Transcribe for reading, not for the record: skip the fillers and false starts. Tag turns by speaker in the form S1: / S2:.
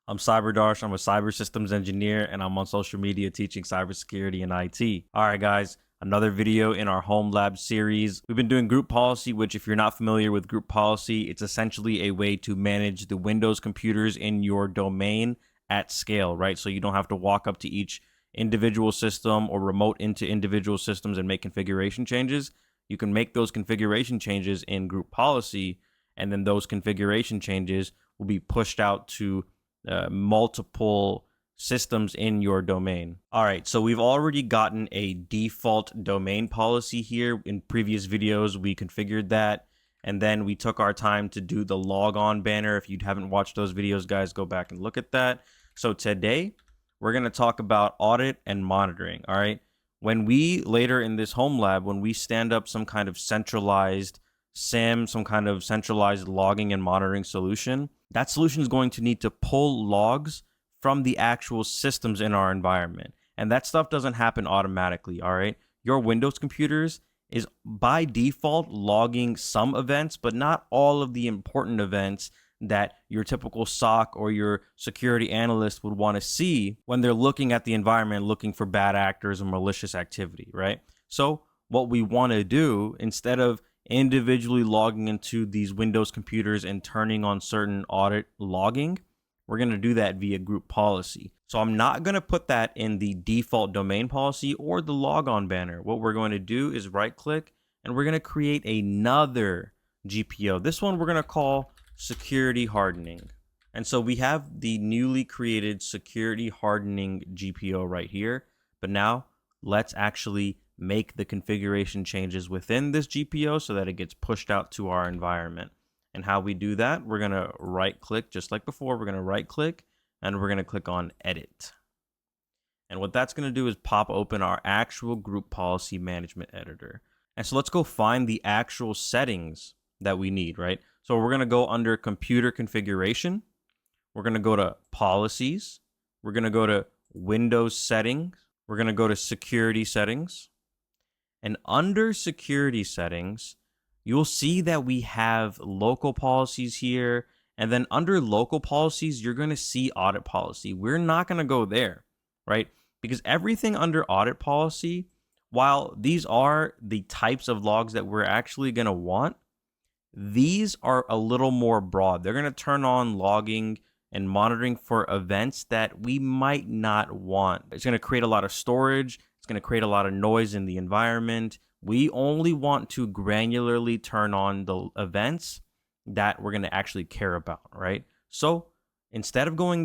S1: I'm Cyberdarsh. I'm a cyber systems engineer, and I'm on social media teaching cybersecurity and IT. All right, guys, another video in our Home Lab series. We've been doing group policy, which if you're not familiar with group policy, it's essentially a way to manage the Windows computers in your domain at scale, right? So you don't have to walk up to each individual system or remote into individual systems and make configuration changes. You can make those configuration changes in group policy, and then those configuration changes will be pushed out to multiple systems in your domain. All right, so we've already gotten a default domain policy here. In previous videos, we configured that, and then we took our time to do the logon banner. If you haven't watched those videos, guys, go back and look at that. So today, we're going to talk about audit and monitoring, all right? When we, later in this home lab, when we stand up some kind of centralized SIEM, some kind of centralized logging and monitoring solution, that solution is going to need to pull logs from the actual systems in our environment. And that stuff doesn't happen automatically, all right? Your Windows computers is by default logging some events, but not all of the important events that your typical SOC or your security analyst would want to see when they're looking at the environment, looking for bad actors and malicious activity, right? So what we want to do, instead of individually logging into these Windows computers and turning on certain audit logging, we're going to do that via group policy. So I'm not going to put that in the default domain policy or the logon banner. What we're going to do is right click and we're going to create another GPO. This one we're going to call security hardening. And so we have the newly created security hardening GPO right here. But now let's actually make the configuration changes within this GPO so that it gets pushed out to our environment. And how we do that, we're going to right click just like before. We're going to right click and we're going to click on edit. And what that's going to do is pop open our actual group policy management editor. And so let's go find the actual settings that we need, right? So we're going to go under computer configuration. We're going to go to policies. We're going to go to Windows settings. We're going to go to security settings. And under security settings, you'll see that we have local policies here. And then under local policies, you're going to see audit policy. We're not going to go there, right? Because everything under audit policy, while these are the types of logs that we're actually going to want, these are a little more broad. They're going to turn on logging and monitoring for events that we might not want. It's going to create a lot of storage. It's going to create a lot of noise in the environment. We only want to granularly turn on the events that we're going to actually care about, right? So instead of going